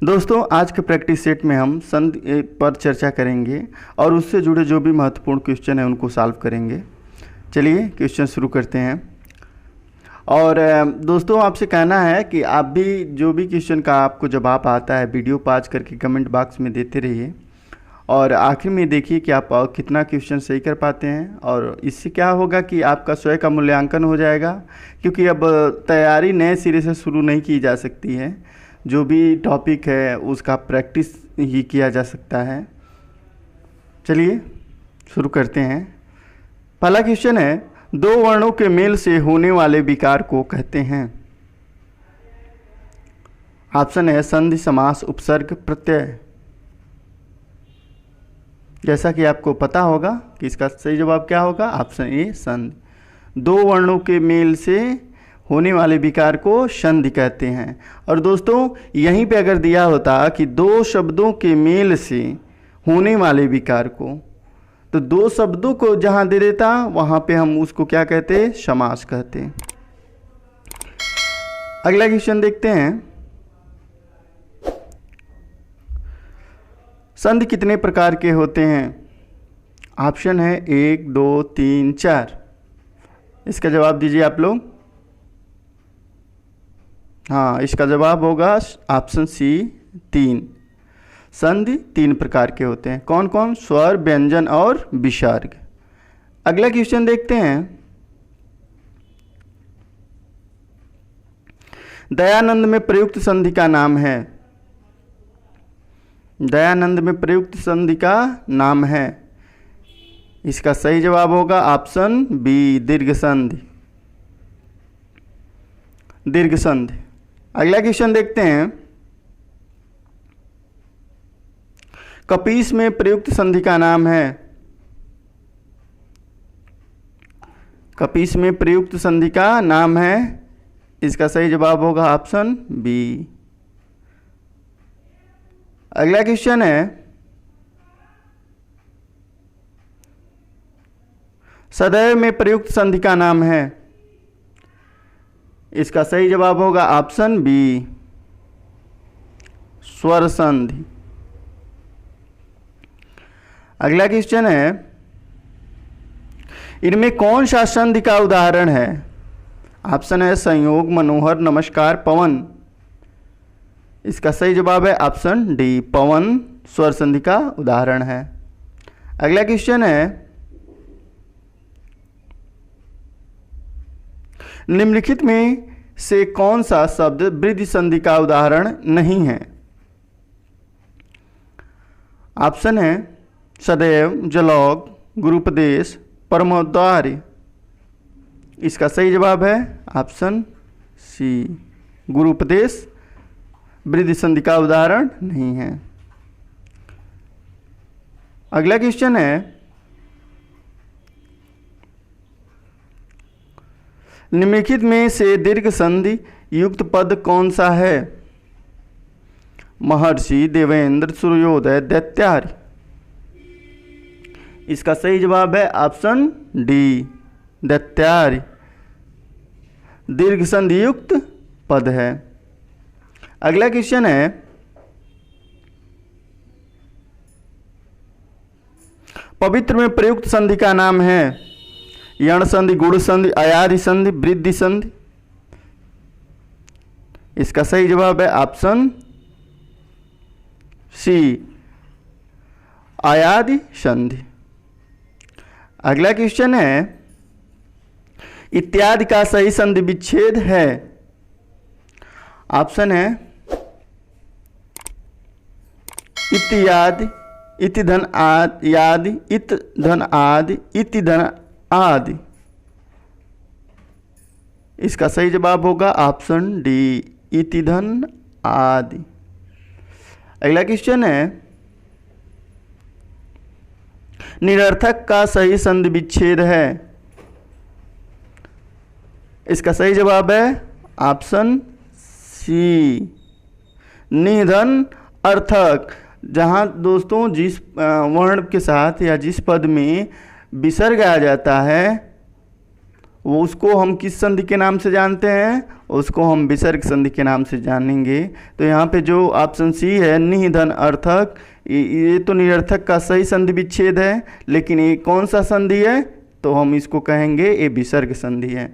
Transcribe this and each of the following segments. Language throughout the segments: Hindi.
दोस्तों आज के प्रैक्टिस सेट में हम संधि पर चर्चा करेंगे और उससे जुड़े जो भी महत्वपूर्ण क्वेश्चन हैं उनको सॉल्व करेंगे। चलिए क्वेश्चन शुरू करते हैं। और दोस्तों आपसे कहना है कि आप भी जो भी क्वेश्चन का आपको जवाब आता है वीडियो पॉज करके कमेंट बॉक्स में देते रहिए और आखिर में देखिए कि आप कितना क्वेश्चन सही कर पाते हैं। और इससे क्या होगा कि आपका स्वयं का मूल्यांकन हो जाएगा, क्योंकि अब तैयारी नए सिरे से शुरू नहीं की जा सकती है। जो भी टॉपिक है उसका प्रैक्टिस ही किया जा सकता है। चलिए शुरू करते हैं। पहला क्वेश्चन है, दो वर्णों के मेल से होने वाले विकार को कहते हैं। ऑप्शन है संधि, समास, उपसर्ग, प्रत्यय। जैसा कि आपको पता होगा कि इसका सही जवाब क्या होगा, ऑप्शन ए संधि। दो वर्णों के मेल से होने वाले विकार को संधि कहते हैं। और दोस्तों यहीं पे अगर दिया होता कि दो शब्दों के मेल से होने वाले विकार को, तो दो शब्दों को जहां दे देता वहां पे हम उसको क्या कहते, समास कहते। अगला क्वेश्चन देखते हैं। संधि कितने प्रकार के होते हैं? ऑप्शन है 1, 2, 3, 4। इसका जवाब दीजिए आप लोग। हाँ, इसका जवाब होगा ऑप्शन सी 3। संधि 3 प्रकार के होते हैं। कौन कौन? स्वर, व्यंजन और विसर्ग। अगला क्वेश्चन देखते हैं। दयानंद में प्रयुक्त संधि का नाम है। दयानंद में प्रयुक्त संधि का नाम है। इसका सही जवाब होगा ऑप्शन बी, दीर्घ संधि। दीर्घ संधि। अगला क्वेश्चन देखते हैं। कपीस में प्रयुक्त संधि का नाम है। कपीस में प्रयुक्त संधि का नाम है। इसका सही जवाब होगा ऑप्शन बी। अगला क्वेश्चन है, सदैव में प्रयुक्त संधि का नाम है। इसका सही जवाब होगा ऑप्शन बी, स्वर संधि। अगला क्वेश्चन है, इनमें कौन सा संधि का उदाहरण है? ऑप्शन है संयोग, मनोहर, नमस्कार, पवन। इसका सही जवाब है ऑप्शन डी, पवन स्वर संधि का उदाहरण है। अगला क्वेश्चन है, निम्नलिखित में से कौन सा शब्द वृद्धि संधि का उदाहरण नहीं है? ऑप्शन है सदैव, जलौग, गुरुपदेश, परमोद्वार्य। इसका सही जवाब है ऑप्शन सी, गुरुपदेश वृद्धि संधि का उदाहरण नहीं है। अगला क्वेश्चन है, निम्नलिखित में से दीर्घ संधि युक्त पद कौन सा है? महर्षि, देवेंद्र, सूर्योदय, दैत्यार्य। इसका सही जवाब है ऑप्शन डी, दैत्यार्य दीर्घ संधि युक्त पद है। अगला क्वेश्चन है, पवित्र में प्रयुक्त संधि का नाम है। यण संधि, गुण संधि, अयादि संधि, वृद्धि संधि। इसका सही जवाब है ऑप्शन सी, अयादि संधि। अगला क्वेश्चन है, इत्यादि का सही संधि विच्छेद है। ऑप्शन है इत्यादि, इति धन आदि, यादि, इत धन आदि, इति धन आदि। इसका सही जवाब होगा ऑप्शन डी, इति धन आदि। अगला क्वेश्चन है, निरर्थक का सही संधि विच्छेद है। इसका सही जवाब है ऑप्शन सी, निधन अर्थक। जहां दोस्तों जिस वर्ण के साथ या जिस पद में विसर्ग आ जाता है वो उसको हम किस संधि के नाम से जानते हैं? उसको हम विसर्ग संधि के नाम से जानेंगे। तो यहाँ पे जो ऑप्शन सी है निह धन अर्थक, ये तो निरर्थक का सही संधि विच्छेद है, लेकिन ये कौन सा संधि है? तो हम इसको कहेंगे ये विसर्ग संधि है।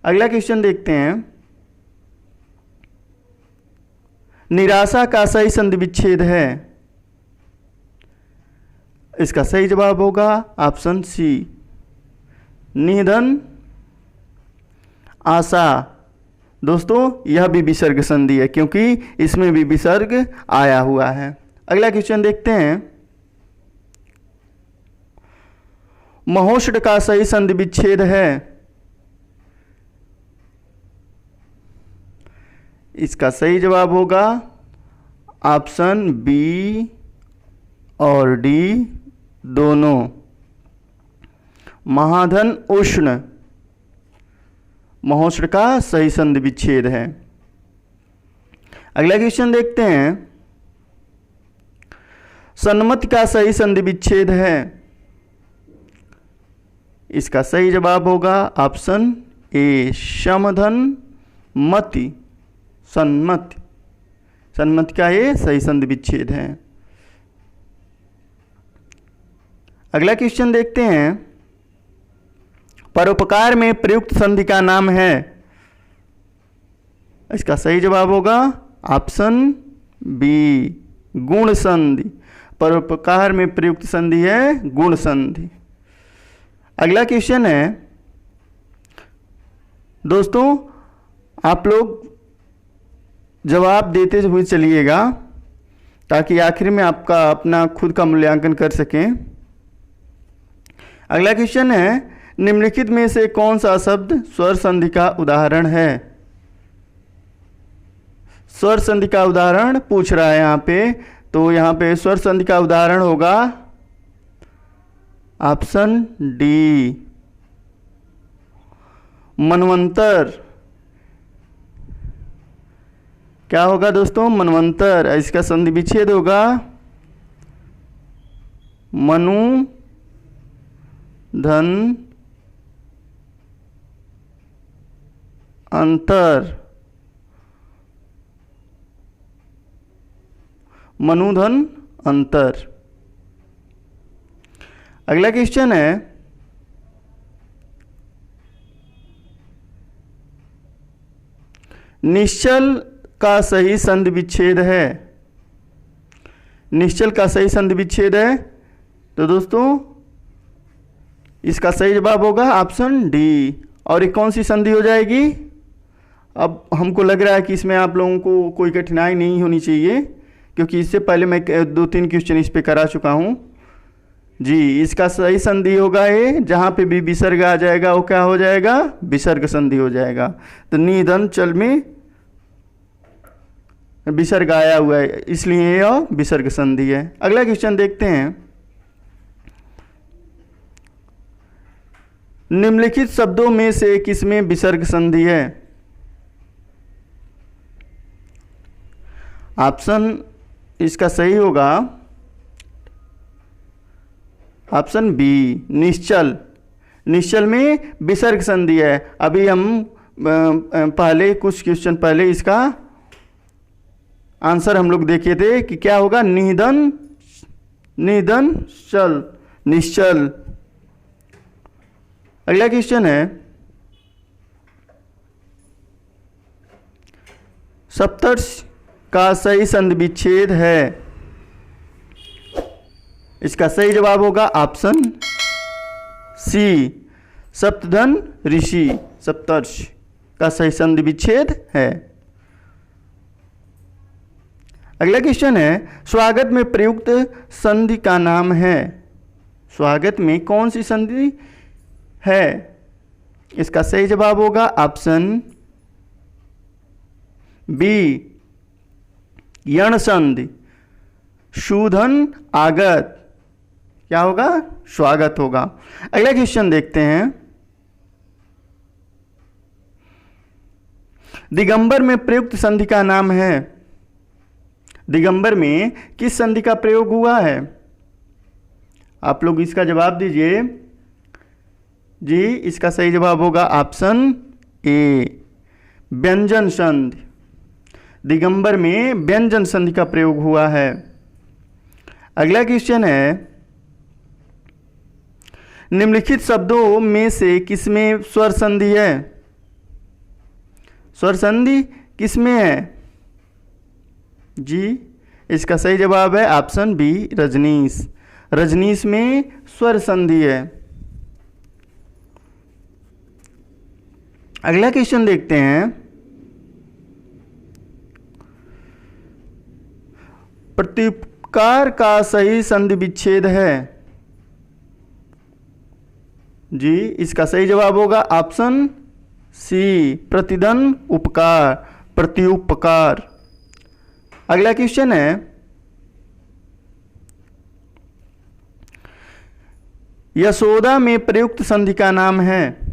अगला क्वेश्चन देखते हैं, निराशा का सही संधि विच्छेद है। इसका सही जवाब होगा ऑप्शन सी निधन आशा। दोस्तों यह भी विसर्ग संधि है क्योंकि इसमें भी विसर्ग आया हुआ है। अगला क्वेश्चन देखते हैं, महोष्ठ का सही संधि विच्छेद है। इसका सही जवाब होगा ऑप्शन बी और डी दोनों, महाधन उष्ण महोष्ठ का सही संधि विच्छेद है। अगला क्वेश्चन देखते हैं, सन्मति का सही संधि विच्छेद है। इसका सही जवाब होगा ऑप्शन ए समधन मति, सन्मति, सन्मति का ये सही संधि विच्छेद है। अगला क्वेश्चन देखते हैं, परोपकार में प्रयुक्त संधि का नाम है। इसका सही जवाब होगा ऑप्शन बी गुण संधि। परोपकार में प्रयुक्त संधि है गुण संधि। अगला क्वेश्चन है, दोस्तों आप लोग जवाब देते हुए चलिएगा ताकि आखिर में आपका अपना खुद का मूल्यांकन कर सकें। अगला क्वेश्चन है, निम्नलिखित में से कौन सा शब्द स्वर संधि का उदाहरण है? स्वर संधि का उदाहरण पूछ रहा है यहाँ पे, तो यहाँ पे स्वर संधि का उदाहरण होगा ऑप्शन डी मनवंतर। क्या होगा दोस्तों? मनवंतर। इसका संधि विच्छेद होगा मनु धन अंतर, मनुधन अंतर। अगला क्वेश्चन है, निश्चल का सही संधि विच्छेद है। निश्चल का सही संधि विच्छेद है, तो दोस्तों इसका सही जवाब होगा ऑप्शन डी। और ये कौन सी संधि हो जाएगी? अब हमको लग रहा है कि इसमें आप लोगों को कोई कठिनाई नहीं होनी चाहिए क्योंकि इससे पहले मैं 2-3 क्वेश्चन इस पे करा चुका हूँ जी। इसका सही संधि होगा ये, जहाँ पे भी विसर्ग आ जाएगा वो क्या हो जाएगा? विसर्ग संधि हो जाएगा। तो निधन चल में विसर्ग आया हुआ है इसलिए यह विसर्ग संधि है। अगला क्वेश्चन देखते हैं, निम्नलिखित शब्दों में से किसमें विसर्ग संधि है? ऑप्शन इसका सही होगा ऑप्शन बी निश्चल। निश्चल में विसर्ग संधि है। अभी हम पहले कुछ क्वेश्चन पहले इसका आंसर हम लोग देखे थे कि क्या होगा? निधन निधन चल निश्चल। अगला क्वेश्चन है, सप्तर्षि का सही संधि विच्छेद है। इसका सही जवाब होगा ऑप्शन सी सप्तधन ऋषि। सप्तर्षि का सही संधि विच्छेद है। अगला क्वेश्चन है, स्वागत में प्रयुक्त संधि का नाम है। स्वागत में कौन सी संधि है? इसका सही जवाब होगा ऑप्शन बी यण संधि। शूधन आगत क्या होगा? स्वागत होगा। अगला क्वेश्चन देखते हैं, दिगंबर में प्रयुक्त संधि का नाम है। दिगंबर में किस संधि का प्रयोग हुआ है? आप लोग इसका जवाब दीजिए। जी, इसका सही जवाब होगा ऑप्शन ए, व्यंजन संधि। दिगंबर में व्यंजन संधि का प्रयोग हुआ है। अगला क्वेश्चन है, निम्नलिखित शब्दों में से किसमें स्वर संधि है? स्वर संधि किसमें है? जी, इसका सही जवाब है ऑप्शन बी, रजनीश। रजनीश में स्वर संधि है। अगला क्वेश्चन देखते हैं, प्रत्युपकार का सही संधि विच्छेद है? जी, इसका सही जवाब होगा ऑप्शन सी, प्रतिदन उपकार, प्रत्युपकार। अगला क्वेश्चन है, यशोदा में प्रयुक्त संधि का नाम है?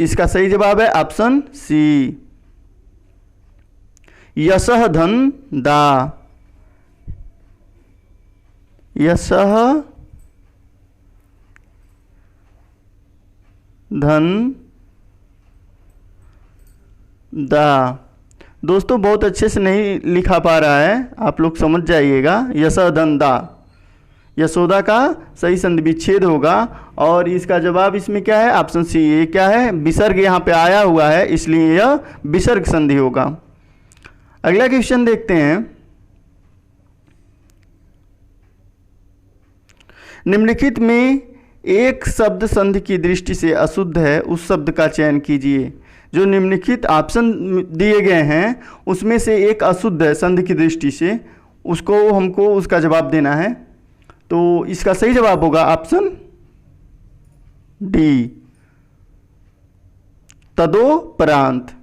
इसका सही जवाब है ऑप्शन सी, यशः धन दा। यशः धन दा। दोस्तों बहुत अच्छे से नहीं लिखा पा रहा है, आप लोग समझ जाइएगा। यशः धन दा, यशोदा का सही संधि विच्छेद होगा और इसका जवाब इसमें क्या है? Option C. ये क्या है? विसर्ग यहाँ पे आया हुआ है, इसलिए यह विसर्ग संधि होगा। अगला क्वेश्चन देखते हैं, निम्नलिखित में एक शब्द संधि की दृष्टि से अशुद्ध है, उस शब्द का चयन कीजिए। जो निम्नलिखित ऑप्शन दिए गए हैं उसमें से एक अशुद्ध है संधि की दृष्टि से, उसको हमको उसका जवाब देना है। तो इसका सही जवाब होगा ऑप्शन डी, तदोपरांत।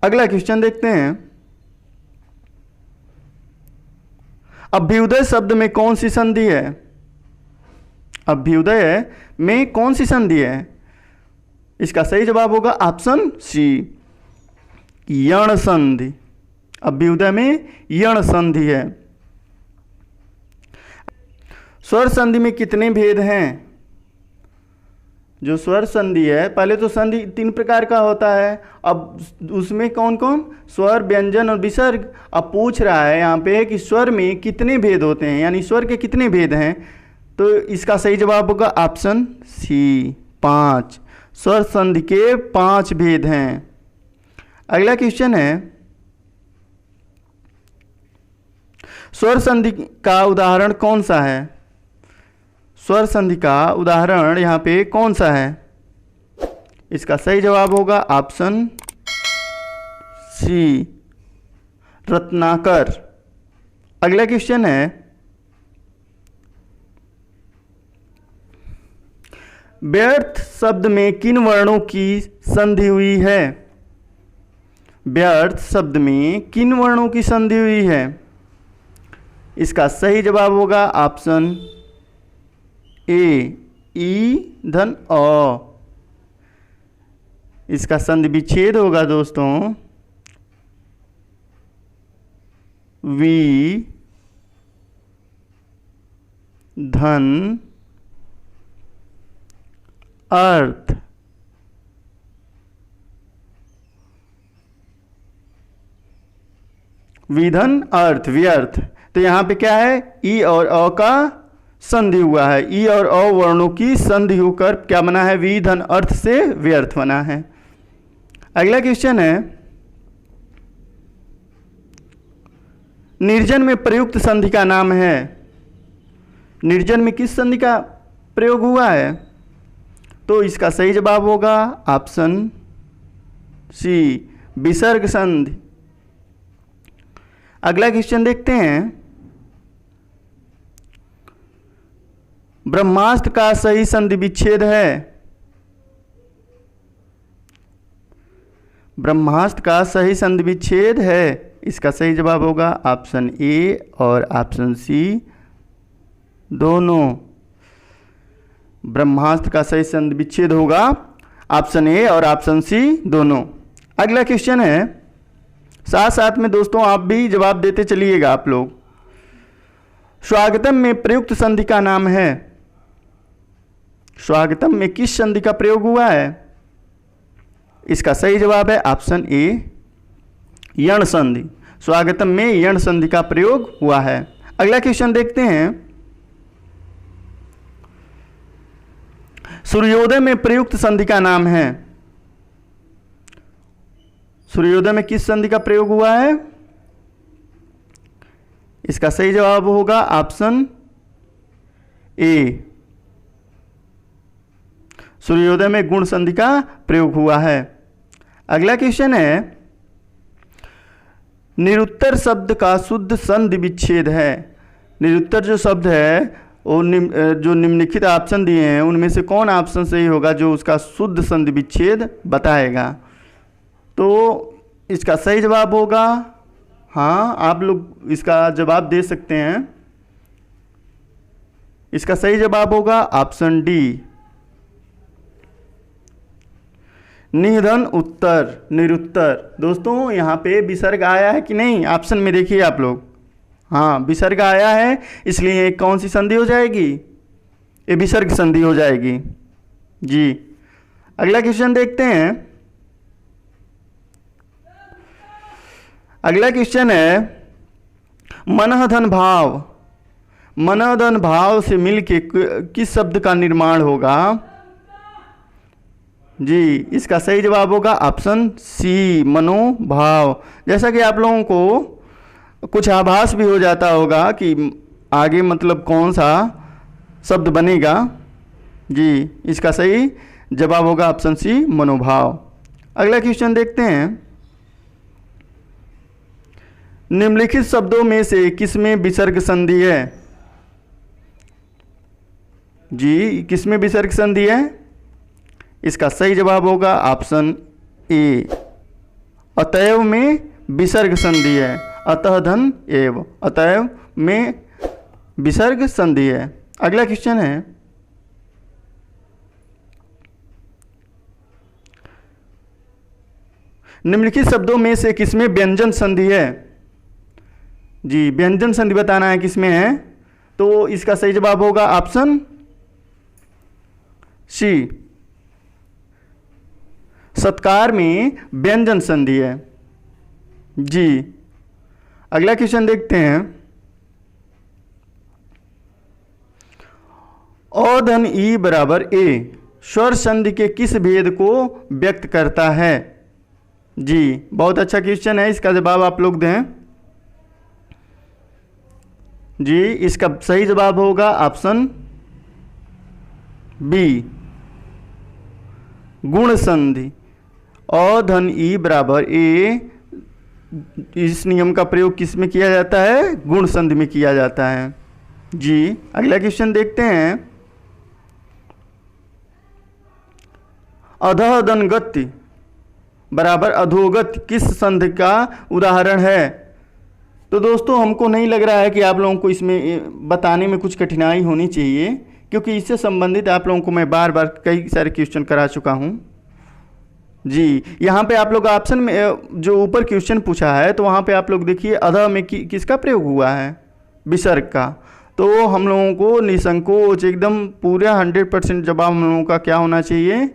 अगला क्वेश्चन देखते हैं, अभ्युदय शब्द में कौन सी संधि है? अभ्युदय में कौन सी संधि है? इसका सही जवाब होगा ऑप्शन सी, यण संधि। अभ्युदय में यण संधि है। स्वर संधि में कितने भेद हैं? जो स्वर संधि है, पहले तो संधि 3 प्रकार का होता है, अब उसमें कौन कौन? स्वर, व्यंजन और विसर्ग। अब पूछ रहा है यहाँ पे कि स्वर में कितने भेद होते हैं, यानी स्वर के कितने भेद हैं? तो इसका सही जवाब होगा ऑप्शन सी, 5। स्वर संधि के 5 भेद हैं। अगला क्वेश्चन है, स्वर संधि का उदाहरण कौन सा है? स्वर संधि का उदाहरण यहाँ पे कौन सा है? इसका सही जवाब होगा ऑप्शन सी, रत्नाकर। अगला क्वेश्चन है, व्यर्थ शब्द में किन वर्णों की संधि हुई है? व्यर्थ शब्द में किन वर्णों की संधि हुई है? इसका सही जवाब होगा ऑप्शन ए, ई धन अ। इसका संधि विच्छेद होगा दोस्तों वी धन अर्थ। विधन अर्थ, व्यर्थ। तो यहाँ पे क्या है? ई और अ का संधि हुआ है। ई और अ वर्णों की संधि होकर क्या बना है? विधन अर्थ से व्यर्थ बना है। अगला क्वेश्चन है, निर्जन में प्रयुक्त संधि का नाम है? निर्जन में किस संधि का प्रयोग हुआ है? तो इसका सही जवाब होगा ऑप्शन सी, विसर्ग संधि। अगला क्वेश्चन देखते हैं, ब्रह्मास्त्र का सही संधि विच्छेद है? ब्रह्मास्त्र का सही संधि विच्छेद है। इसका सही जवाब होगा ऑप्शन ए और ऑप्शन सी दोनों। ब्रह्मास्त्र का सही संधि विच्छेद होगा ऑप्शन ए और ऑप्शन सी दोनों। अगला क्वेश्चन है, साथ साथ में दोस्तों आप भी जवाब देते चलिएगा आप लोग। स्वागतम में प्रयुक्त संधि का नाम है? स्वागतम में किस संधि का प्रयोग हुआ है? इसका सही जवाब है ऑप्शन ए, यण संधि। स्वागतम में यण संधि का प्रयोग हुआ है। अगला क्वेश्चन देखते हैं। सूर्योदय में प्रयुक्त संधि का नाम है। सूर्योदय में किस संधि का प्रयोग हुआ है? इसका सही जवाब होगा ऑप्शन ए, सूर्योदय में गुण संधि का प्रयोग हुआ है। अगला क्वेश्चन है, निरुत्तर शब्द का शुद्ध संधि विच्छेद है। निरुत्तर जो शब्द है वो जो निम्नलिखित ऑप्शन दिए हैं उनमें से कौन ऑप्शन सही होगा जो उसका शुद्ध संधि विच्छेद बताएगा? तो इसका सही जवाब होगा, हाँ आप लोग इसका जवाब दे सकते हैं। इसका सही जवाब होगा ऑप्शन डी, निधन उत्तर, निरुत्तर। दोस्तों यहाँ पे विसर्ग आया है कि नहीं? ऑप्शन में देखिए आप लोग, हाँ विसर्ग आया है, इसलिए कौन सी संधि हो जाएगी? ये विसर्ग संधि हो जाएगी जी। अगला क्वेश्चन देखते हैं। अगला क्वेश्चन है, मनः धन भाव। मनः धन भाव से मिलके किस शब्द का निर्माण होगा? जी, इसका सही जवाब होगा ऑप्शन सी, मनोभाव। जैसा कि आप लोगों को कुछ आभास भी हो जाता होगा कि आगे मतलब कौन सा शब्द बनेगा। जी, इसका सही जवाब होगा ऑप्शन सी, मनोभाव। अगला क्वेश्चन देखते हैं। निम्नलिखित शब्दों में से किसमें विसर्ग संधि है? जी, किसमें विसर्ग संधि है? इसका सही जवाब होगा ऑप्शन ए, अतएव में विसर्ग संधि है। अतः धन एव, अतएव में विसर्ग संधि है। अगला क्वेश्चन है, निम्नलिखित शब्दों में से किसमें व्यंजन संधि है? जी, व्यंजन संधि बताना है किसमें है, तो इसका सही जवाब होगा ऑप्शन सी, सत्कार में व्यंजन संधि है जी। अगला क्वेश्चन देखते हैं। अ धन ई बराबर ए स्वर संधि के किस भेद को व्यक्त करता है? जी, बहुत अच्छा क्वेश्चन है, इसका जवाब आप लोग दें। जी, इसका सही जवाब होगा ऑप्शन बी, गुण संधि। अ धन ई बराबर ए, इस नियम का प्रयोग किस में किया जाता है? गुण संधि में किया जाता है जी। अगला क्वेश्चन देखते हैं। अधः धन गति बराबर अधोगति किस संधि का उदाहरण है? तो दोस्तों हमको नहीं लग रहा है कि आप लोगों को इसमें बताने में कुछ कठिनाई होनी चाहिए, क्योंकि इससे संबंधित आप लोगों को मैं बार बार कई सारे क्वेश्चन करा चुका हूँ जी। यहाँ पे आप लोग ऑप्शन में जो ऊपर क्वेश्चन पूछा है तो वहाँ पे आप लोग देखिए अधः में किसका प्रयोग हुआ है? विसर्ग का। तो हम लोगों को निसंकोच एकदम पूरा 100% जवाब हम लोगों का क्या होना चाहिए?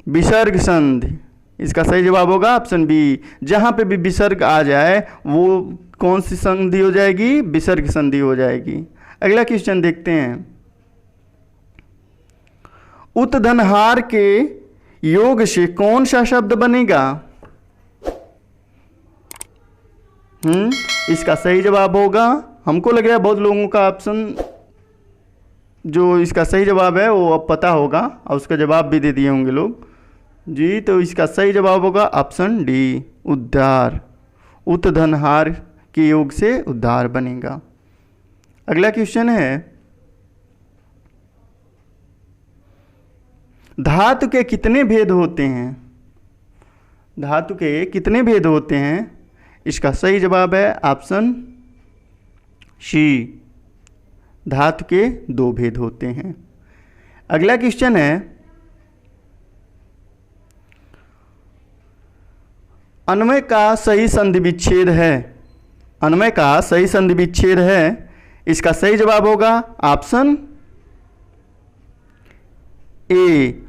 विसर्ग संधि। इसका सही जवाब होगा ऑप्शन बी। जहाँ पे भी विसर्ग आ जाए वो कौन सी संधि हो जाएगी? विसर्ग संधि हो जाएगी। अगला क्वेश्चन देखते हैं। उत्धनहार के योग से कौन सा शब्द बनेगा? इसका सही जवाब होगा, हमको लग रहा है बहुत लोगों का ऑप्शन जो इसका सही जवाब है वो अब पता होगा और उसका जवाब भी दे दिए होंगे लोग जी। तो इसका सही जवाब होगा ऑप्शन डी, उद्धार। उत्धनहार के योग से उद्धार बनेगा। अगला क्वेश्चन है। धातु के कितने भेद होते हैं? धातु के कितने भेद होते हैं? इसका सही जवाब है ऑप्शन सी, धातु के 2 भेद होते हैं। अगला क्वेश्चन है। अन्वय का सही संधि विच्छेद है। अन्वय का सही संधि विच्छेद है। इसका सही जवाब होगा ऑप्शन ए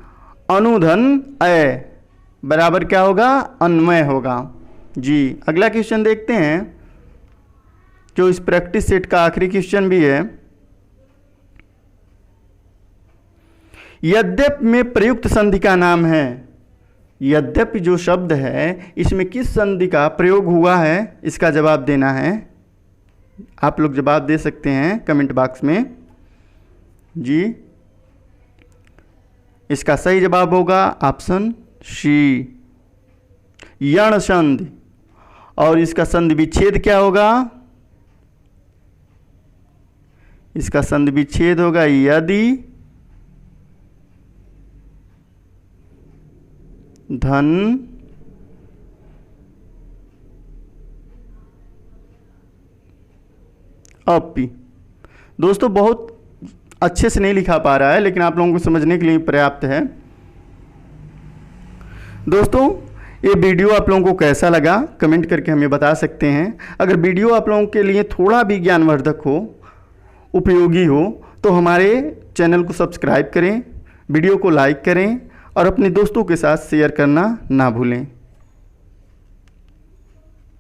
अनुधन ए बराबर क्या होगा, अन्वय होगा जी। अगला क्वेश्चन देखते हैं जो इस प्रैक्टिस सेट का आखिरी क्वेश्चन भी है। यद्यपि में प्रयुक्त संधि का नाम है। यद्यपि जो शब्द है इसमें किस संधि का प्रयोग हुआ है, इसका जवाब देना है। आप लोग जवाब दे सकते हैं कमेंट बॉक्स में जी। इसका सही जवाब होगा ऑप्शन सी, यण संधि। और इसका संधि विच्छेद क्या होगा, इसका संधि विच्छेद होगा यदि धन अपि। दोस्तों बहुत अच्छे से नहीं लिखा पा रहा है, लेकिन आप लोगों को समझने के लिए पर्याप्त है। दोस्तों ये वीडियो आप लोगों को कैसा लगा कमेंट करके हमें बता सकते हैं। अगर वीडियो आप लोगों के लिए थोड़ा भी ज्ञानवर्धक हो, उपयोगी हो, तो हमारे चैनल को सब्सक्राइब करें, वीडियो को लाइक करें और अपने दोस्तों के साथ शेयर करना ना भूलें।